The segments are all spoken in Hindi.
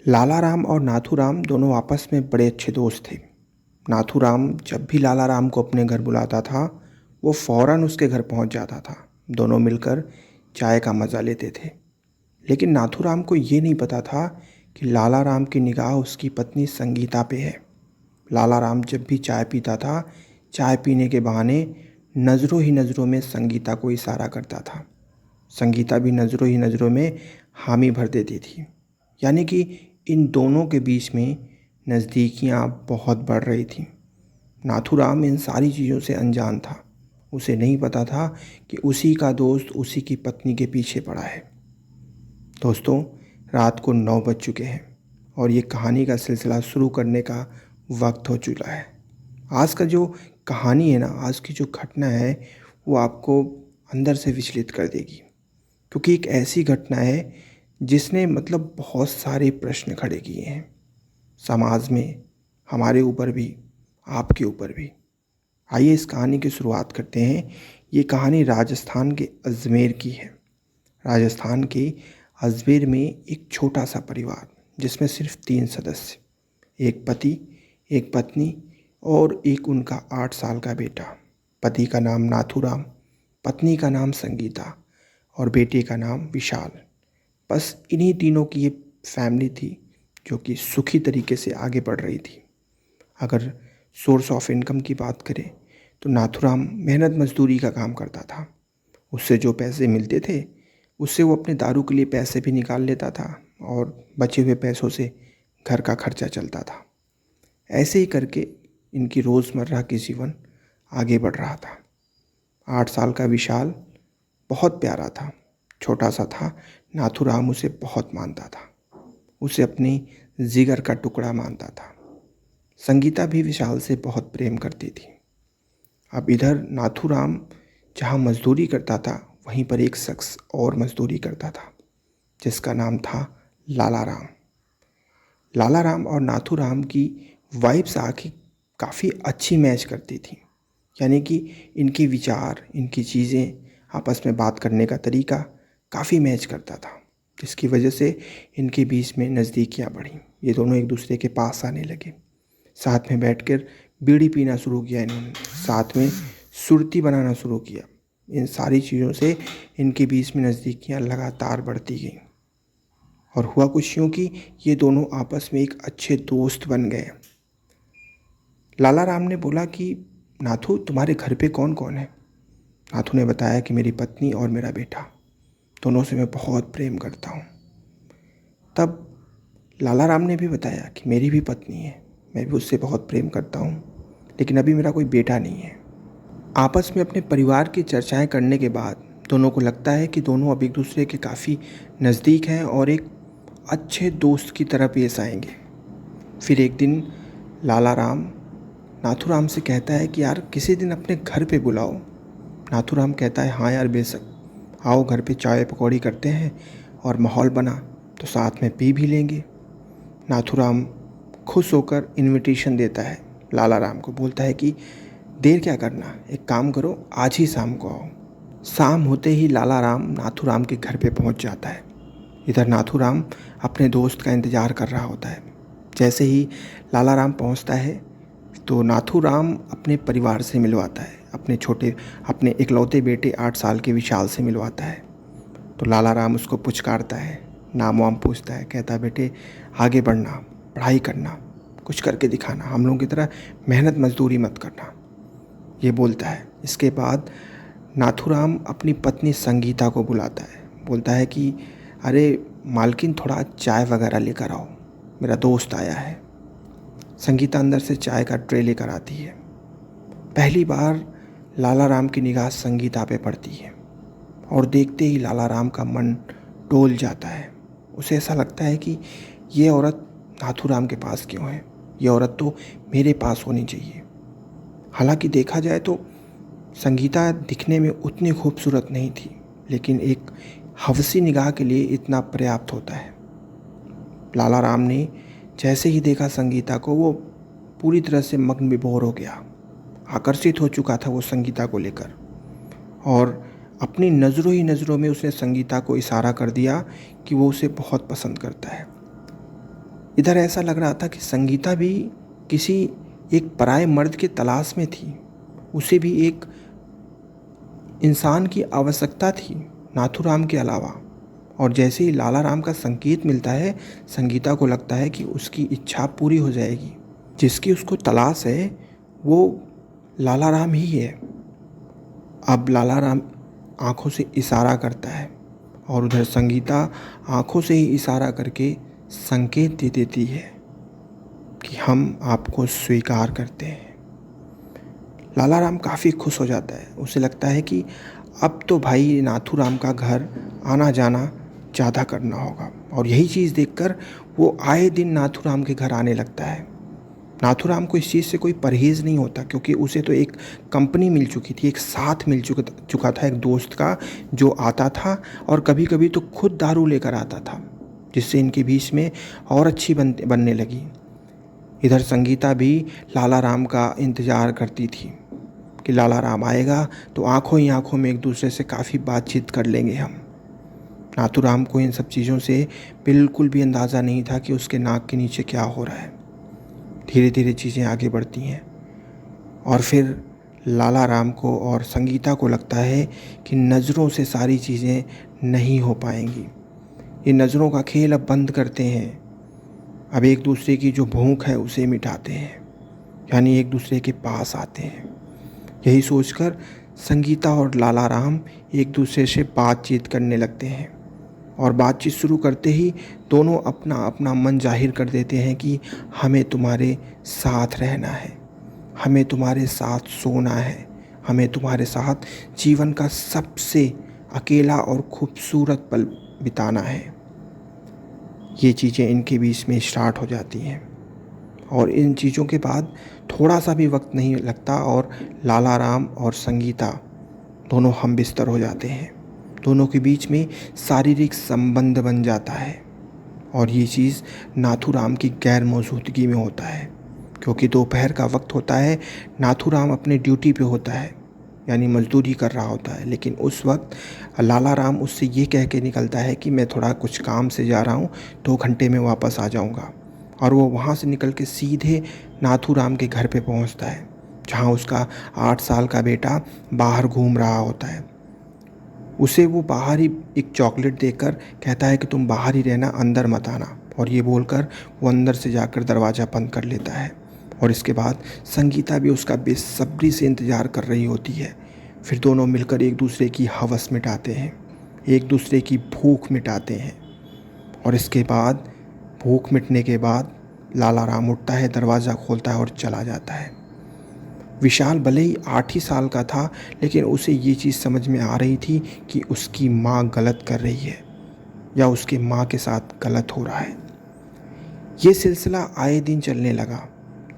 लालाराम और नाथूराम दोनों आपस में बड़े अच्छे दोस्त थे। नाथूराम जब भी लालाराम को अपने घर बुलाता था, वो फ़ौरन उसके घर पहुंच जाता था। दोनों मिलकर चाय का मज़ा लेते थे। लेकिन नाथूराम को ये नहीं पता था कि लालाराम की निगाह उसकी पत्नी संगीता पे है। लालाराम जब भी चाय पीता था, चाय पीने के बहाने नज़रों ही नज़रों में संगीता को इशारा करता था। संगीता भी नज़रों ही नज़रों में हामी भर देती थी। यानी कि इन दोनों के बीच में नज़दीकियाँ बहुत बढ़ रही थीं। नाथूराम इन सारी चीज़ों से अनजान था। उसे नहीं पता था कि उसी का दोस्त उसी की पत्नी के पीछे पड़ा है। दोस्तों, रात को 9 बज चुके हैं और ये कहानी का सिलसिला शुरू करने का वक्त हो चुका है। आज का जो कहानी है ना, आज की जो घटना है, वो आपको अंदर से विचलित कर देगी। क्योंकि एक ऐसी घटना है जिसने मतलब बहुत सारे प्रश्न खड़े किए हैं समाज में, हमारे ऊपर भी, आपके ऊपर भी। आइए इस कहानी की शुरुआत करते हैं। ये कहानी राजस्थान के अजमेर की है। राजस्थान के अजमेर में एक छोटा सा परिवार जिसमें सिर्फ 3 सदस्य, एक पति, एक पत्नी और एक उनका 8 साल का बेटा। पति का नाम नाथूराम, पत्नी का नाम संगीता और बेटे का नाम विशाल। बस इन्हीं तीनों की ये फैमिली थी जो कि सुखी तरीके से आगे बढ़ रही थी। अगर सोर्स ऑफ इनकम की बात करें तो नाथूराम मेहनत मजदूरी का काम करता था। उससे जो पैसे मिलते थे उससे वो अपने दारू के लिए पैसे भी निकाल लेता था और बचे हुए पैसों से घर का खर्चा चलता था। ऐसे ही करके इनकी रोज़मर्रा की जीवन आगे बढ़ रहा था। 8 साल का विशाल बहुत प्यारा था, छोटा सा था। नाथूराम उसे बहुत मानता था, उसे अपनी जिगर का टुकड़ा मानता था। संगीता भी विशाल से बहुत प्रेम करती थी। अब इधर नाथूराम जहाँ मजदूरी करता था, वहीं पर एक शख्स और मजदूरी करता था जिसका नाम था लालाराम। लालाराम और नाथूराम की वाइब्स आके काफ़ी अच्छी मैच करती थी। यानी कि इनके विचार, इनकी चीज़ें, आपस में बात करने का तरीका काफ़ी मैच करता था, जिसकी वजह से इनके बीच में नज़दीकियाँ बढ़ीं। ये दोनों एक दूसरे के पास आने लगे। साथ में बैठकर बीड़ी पीना शुरू किया इन्होंने, साथ में सुरती बनाना शुरू किया। इन सारी चीज़ों से इनके बीच में नज़दीकियाँ लगातार बढ़ती गईं और हुआ कुछ यूँ कि ये दोनों आपस में एक अच्छे दोस्त बन गए। लालाराम ने बोला कि नाथू, तुम्हारे घर पे कौन कौन है? नाथू ने बताया कि मेरी पत्नी और मेरा बेटा, दोनों से मैं बहुत प्रेम करता हूँ। तब लालाराम ने भी बताया कि मेरी भी पत्नी है, मैं भी उससे बहुत प्रेम करता हूँ, लेकिन अभी मेरा कोई बेटा नहीं है। आपस में अपने परिवार की चर्चाएं करने के बाद दोनों को लगता है कि दोनों अब एक दूसरे के काफ़ी नज़दीक हैं और एक अच्छे दोस्त की तरह पेश आएंगे। फिर एक दिन लालाराम नाथूराम से कहता है कि यार किसी दिन अपने घर पे बुलाओ। नाथूराम कहता है हाँ यार, बेशक, आओ घर पे चाय पकौड़ी करते हैं और माहौल बना तो साथ में पी भी लेंगे। नाथूराम खुश होकर इनविटेशन देता है लालाराम को, बोलता है कि देर क्या करना, एक काम करो, आज ही शाम को आओ। शाम होते ही लालाराम नाथूराम के घर पे पहुंच जाता है। इधर नाथूराम अपने दोस्त का इंतज़ार कर रहा होता है। जैसे ही लालाराम पहुंचता है तो नाथूराम अपने परिवार से मिलवाता है, अपने इकलौते बेटे 8 साल के विशाल से मिलवाता है। तो लालाराम उसको पुचकारता है, नाम वाम पूछता है, कहता है बेटे आगे बढ़ना, पढ़ाई करना, कुछ करके दिखाना, हम लोगों की तरह मेहनत मजदूरी मत करना, ये बोलता है। इसके बाद नाथूराम अपनी पत्नी संगीता को बुलाता है, बोलता है कि अरे मालकिन, थोड़ा चाय वगैरह लेकर आओ, मेरा दोस्त आया है। संगीता अंदर से चाय का ट्रे लेकर आती है। पहली बार लालाराम की निगाह संगीता पे पड़ती है और देखते ही लालाराम का मन डोल जाता है। उसे ऐसा लगता है कि ये औरत नाथूराम के पास क्यों है, ये औरत तो मेरे पास होनी चाहिए। हालांकि देखा जाए तो संगीता दिखने में उतनी खूबसूरत नहीं थी, लेकिन एक हवसी निगाह के लिए इतना पर्याप्त होता है। लालाराम ने जैसे ही देखा संगीता को, वो पूरी तरह से मग्न विभोर हो गया। आकर्षित हो चुका था वो संगीता को लेकर और अपनी नज़रों ही नज़रों में उसने संगीता को इशारा कर दिया कि वो उसे बहुत पसंद करता है। इधर ऐसा लग रहा था कि संगीता भी किसी एक पराये मर्द की तलाश में थी। उसे भी एक इंसान की आवश्यकता थी नाथूराम के अलावा। और जैसे ही लाला राम का संकेत मिलता है, संगीता को लगता है कि उसकी इच्छा पूरी हो जाएगी। जिसकी उसको तलाश है वो लाला राम ही है। अब लाला राम आँखों से इशारा करता है और उधर संगीता आँखों से ही इशारा करके संकेत दे देती है कि हम आपको स्वीकार करते हैं। लाला राम काफ़ी खुश हो जाता है। उसे लगता है कि अब तो भाई नाथूराम का घर आना जाना ज़्यादा करना होगा। और यही चीज़ देखकर वो आए दिन नाथूराम के घर आने लगता है। नाथूराम को इस चीज़ से कोई परहेज़ नहीं होता, क्योंकि उसे तो एक कंपनी मिल चुकी थी, एक साथ मिल चुका था एक दोस्त का, जो आता था और कभी कभी तो खुद दारू लेकर आता था, जिससे इनके बीच में और अच्छी बनने लगी। इधर संगीता भी लाला राम का इंतज़ार करती थी कि लाला राम आएगा तो आंखों ही आंखों में एक दूसरे से काफ़ी बातचीत कर लेंगे हम। नाथूराम को इन सब चीज़ों से बिल्कुल भी अंदाज़ा नहीं था कि उसके नाक के नीचे क्या हो रहा है। धीरे धीरे चीज़ें आगे बढ़ती हैं और फिर लाला राम को और संगीता को लगता है कि नज़रों से सारी चीज़ें नहीं हो पाएंगी। ये नज़रों का खेल अब बंद करते हैं। अब एक दूसरे की जो भूख है उसे मिटाते हैं, यानी एक दूसरे के पास आते हैं। यही सोचकर संगीता और लाला राम एक दूसरे से बातचीत करने लगते हैं और बातचीत शुरू करते ही दोनों अपना अपना मन जाहिर कर देते हैं कि हमें तुम्हारे साथ रहना है, हमें तुम्हारे साथ सोना है, हमें तुम्हारे साथ जीवन का सबसे अकेला और खूबसूरत पल बिताना है। ये चीज़ें इनके बीच में स्टार्ट हो जाती हैं और इन चीज़ों के बाद थोड़ा सा भी वक्त नहीं लगता और लाला राम और संगीता दोनों हम बिस्तर हो जाते हैं। दोनों के बीच में शारीरिक संबंध बन जाता है और ये चीज़ नाथूराम की गैर मौजूदगी में होता है, क्योंकि दोपहर का वक्त होता है। नाथूराम अपने ड्यूटी पे होता है, यानी मजदूरी कर रहा होता है। लेकिन उस वक्त लाला राम उससे ये कह के निकलता है कि मैं थोड़ा कुछ काम से जा रहा हूँ, 2 घंटे में वापस आ जाऊँगा। और वो वहाँ से निकल के सीधे नाथूराम के घर पे पहुँचता है, जहाँ उसका 8 साल का बेटा बाहर घूम रहा होता है। उसे वो बाहर ही एक चॉकलेट देकर कहता है कि तुम बाहर ही रहना, अंदर मत आना। और ये बोलकर वो अंदर से जाकर दरवाज़ा बंद कर लेता है। और इसके बाद संगीता भी उसका बेसब्री से इंतज़ार कर रही होती है। फिर दोनों मिलकर एक दूसरे की हवस मिटाते हैं, एक दूसरे की भूख मिटाते हैं। और इसके बाद भूख मिटने के बाद लाला राम उठता है, दरवाज़ा खोलता है और चला जाता है। विशाल भले ही 8 ही साल का था, लेकिन उसे ये चीज़ समझ में आ रही थी कि उसकी माँ गलत कर रही है या उसके माँ के साथ गलत हो रहा है। ये सिलसिला आए दिन चलने लगा,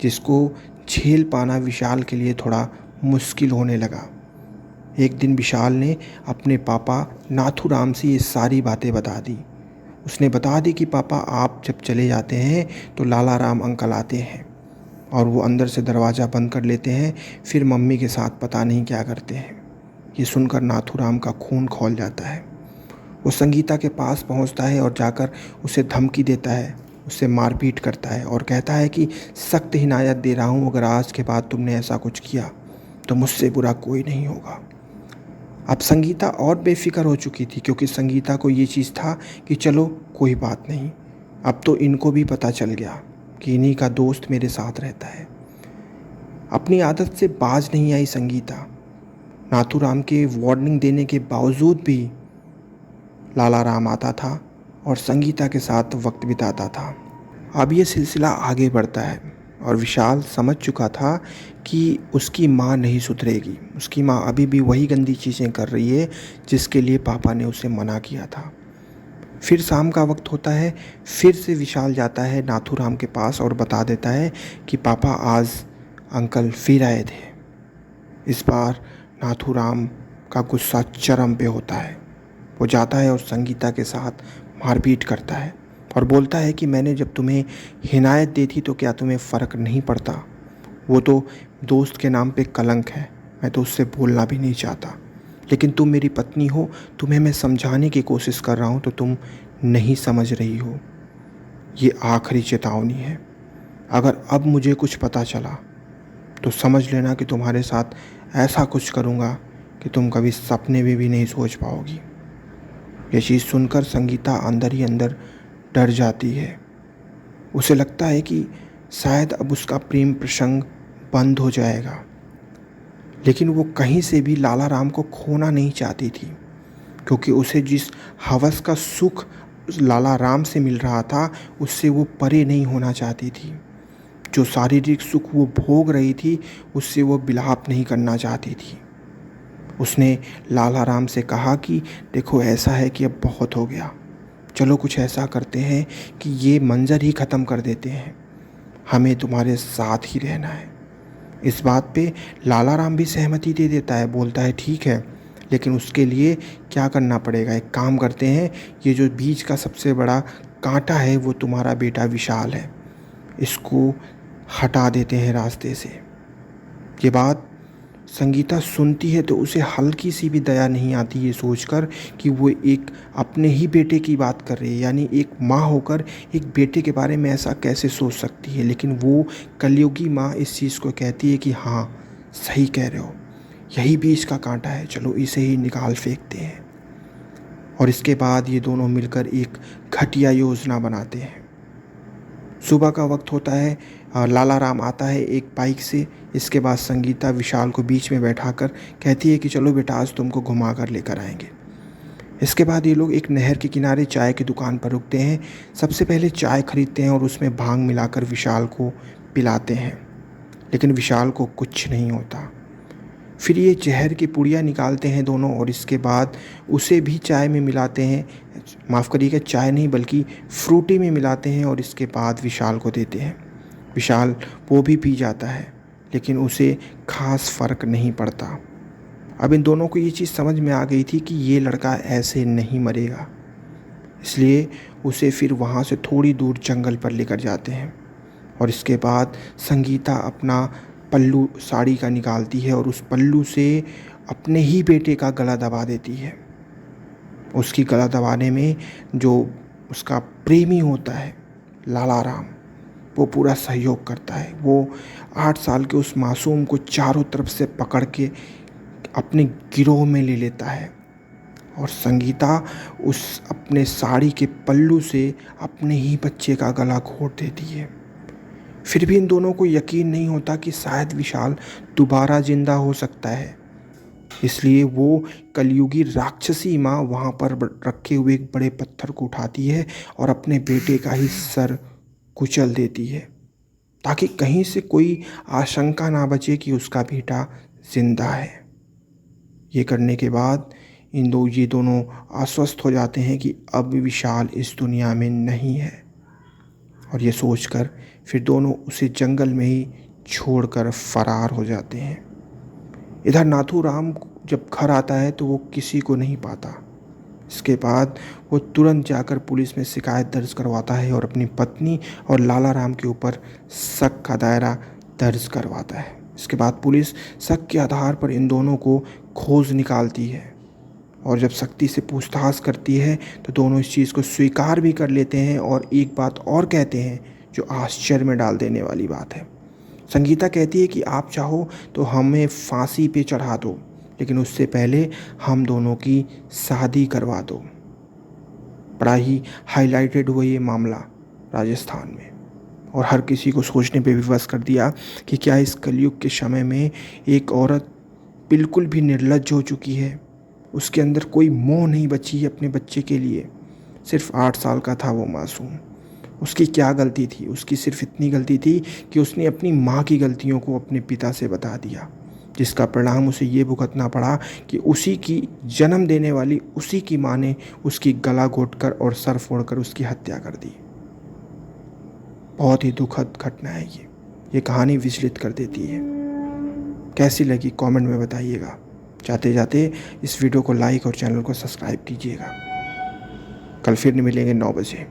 जिसको झेल पाना विशाल के लिए थोड़ा मुश्किल होने लगा। एक दिन विशाल ने अपने पापा नाथूराम से ये सारी बातें बता दी। उसने बता दी कि पापा, आप जब चले जाते हैं तो लाला राम अंकल आते हैं और वो अंदर से दरवाज़ा बंद कर लेते हैं, फिर मम्मी के साथ पता नहीं क्या करते हैं। ये सुनकर नाथूराम का खून खौल जाता है। वो संगीता के पास पहुंचता है और जाकर उसे धमकी देता है, उससे मारपीट करता है और कहता है कि सख्त हिदायत दे रहा हूँ, अगर आज के बाद तुमने ऐसा कुछ किया तो मुझसे बुरा कोई नहीं होगा। अब संगीता और बेफिक्र हो चुकी थी, क्योंकि संगीता को ये चीज़ था कि चलो कोई बात नहीं, अब तो इनको भी पता चल गया कि इन्हीं का दोस्त मेरे साथ रहता है। अपनी आदत से बाज नहीं आई संगीता। नाथूराम के वार्निंग देने के बावजूद भी लाला राम आता था और संगीता के साथ वक्त बिताता था। अब ये सिलसिला आगे बढ़ता है और विशाल समझ चुका था कि उसकी माँ नहीं सुधरेगी। उसकी माँ अभी भी वही गंदी चीज़ें कर रही है जिसके लिए पापा ने उसे मना किया था। फिर शाम का वक्त होता है, फिर से विशाल जाता है नाथूराम के पास और बता देता है कि पापा, आज अंकल फिर आए थे। इस बार नाथूराम का गुस्सा चरम पे होता है। वो जाता है और संगीता के साथ मारपीट करता है और बोलता है कि मैंने जब तुम्हें हिदायत दी थी तो क्या तुम्हें फ़र्क नहीं पड़ता? वो तो दोस्त के नाम पे कलंक है, मैं तो उससे बोलना भी नहीं चाहता। लेकिन तुम मेरी पत्नी हो, तुम्हें मैं समझाने की कोशिश कर रहा हूँ तो तुम नहीं समझ रही हो। ये आखिरी चेतावनी है। अगर अब मुझे कुछ पता चला तो समझ लेना कि तुम्हारे साथ ऐसा कुछ करूँगा कि तुम कभी सपने में भी नहीं सोच पाओगी। ये चीज़ सुनकर संगीता अंदर ही अंदर डर जाती है। उसे लगता है कि शायद अब उसका प्रेम प्रसंग बंद हो जाएगा, लेकिन वो कहीं से भी लाला राम को खोना नहीं चाहती थी, क्योंकि उसे जिस हवस का सुख उस लाला राम से मिल रहा था उससे वो परे नहीं होना चाहती थी। जो शारीरिक सुख वो भोग रही थी उससे वो विलाप नहीं करना चाहती थी। उसने लाला राम से कहा कि देखो, ऐसा है कि अब बहुत हो गया, चलो कुछ ऐसा करते हैं कि ये मंज़र ही ख़त्म कर देते हैं, हमें तुम्हारे साथ ही रहना है। इस बात पे लाला राम भी सहमति दे देता है, बोलता है ठीक है, लेकिन उसके लिए क्या करना पड़ेगा, एक काम करते हैं, ये जो बीच का सबसे बड़ा कांटा है वो तुम्हारा बेटा विशाल है, इसको हटा देते हैं रास्ते से। ये बात संगीता सुनती है तो उसे हल्की सी भी दया नहीं आती ये सोचकर कि वो एक अपने ही बेटे की बात कर रही है, यानी एक माँ होकर एक बेटे के बारे में ऐसा कैसे सोच सकती है। लेकिन वो कलयुगी माँ इस चीज़ को कहती है कि हाँ, सही कह रहे हो, यही बीच का कांटा है, चलो इसे ही निकाल फेंकते हैं। और इसके बाद ये दोनों मिलकर एक घटिया योजना बनाते हैं। सुबह का वक्त होता है, लाला राम आता है एक बाइक से। इसके बाद संगीता विशाल को बीच में बैठाकर कहती है कि चलो बेटा, आज तुमको घुमा कर लेकर आएंगे। इसके बाद ये लोग एक नहर के किनारे चाय की दुकान पर रुकते हैं। सबसे पहले चाय खरीदते हैं और उसमें भांग मिलाकर विशाल को पिलाते हैं, लेकिन विशाल को कुछ नहीं होता। फिर ये जहर की पुड़िया निकालते हैं दोनों और इसके बाद उसे भी चाय में मिलाते हैं, माफ़ करिएगा, चाय नहीं बल्कि फ्रूटी में मिलाते हैं और इसके बाद विशाल को देते हैं। विशाल वो भी पी जाता है, लेकिन उसे खास फ़र्क नहीं पड़ता। अब इन दोनों को ये चीज़ समझ में आ गई थी कि ये लड़का ऐसे नहीं मरेगा, इसलिए उसे फिर वहाँ से थोड़ी दूर जंगल पर लेकर जाते हैं। और इसके बाद संगीता अपना पल्लू साड़ी का निकालती है और उस पल्लू से अपने ही बेटे का गला दबा देती है। उसकी गला दबाने में जो उसका प्रेमी होता है लाला राम, वो पूरा सहयोग करता है। वो 8 साल के उस मासूम को चारों तरफ से पकड़ के अपने गिरोह में ले लेता है और संगीता उस अपने साड़ी के पल्लू से अपने ही बच्चे का गला घोंट देती है। फिर भी इन दोनों को यकीन नहीं होता कि शायद विशाल दोबारा जिंदा हो सकता है, इसलिए वो कलयुगी राक्षसी माँ वहाँ पर रखे हुए एक बड़े पत्थर को उठाती है और अपने बेटे का ही सर कुचल देती है, ताकि कहीं से कोई आशंका ना बचे कि उसका बेटा जिंदा है। ये करने के बाद ये दोनों आश्वस्त हो जाते हैं कि अब विशाल इस दुनिया में नहीं है, और ये सोचकर फिर दोनों उसे जंगल में ही छोड़कर फरार हो जाते हैं। इधर नाथूराम जब घर आता है तो वो किसी को नहीं पाता। इसके बाद वो तुरंत जाकर पुलिस में शिकायत दर्ज करवाता है और अपनी पत्नी और लाला राम के ऊपर शक का दायरा दर्ज करवाता है। इसके बाद पुलिस शक के आधार पर इन दोनों को खोज निकालती है और जब सख्ती से पूछताछ करती है तो दोनों इस चीज़ को स्वीकार भी कर लेते हैं और एक बात और कहते हैं जो आश्चर्य में डाल देने वाली बात है। संगीता कहती है कि आप चाहो तो हमें फांसी पे चढ़ा दो, लेकिन उससे पहले हम दोनों की शादी करवा दो। बड़ा ही हाईलाइटेड हुआ ये मामला राजस्थान में, और हर किसी को सोचने पे विवश कर दिया कि क्या इस कलयुग के समय में एक औरत बिल्कुल भी निर्लज्ज हो चुकी है, उसके अंदर कोई मोह नहीं बची है अपने बच्चे के लिए। सिर्फ 8 साल का था वो मासूम, उसकी क्या गलती थी? उसकी सिर्फ इतनी गलती थी कि उसने अपनी माँ की गलतियों को अपने पिता से बता दिया, जिसका परिणाम उसे ये भुगतना पड़ा कि उसी की जन्म देने वाली उसी की माँ ने उसकी गला घोंटकर और सर फोड़कर उसकी हत्या कर दी। बहुत ही दुखद घटना है ये कहानी विचलित कर देती है। कैसी लगी कमेंट में बताइएगा। जाते जाते इस वीडियो को लाइक और चैनल को सब्सक्राइब कीजिएगा। कल फिर मिलेंगे 9 बजे।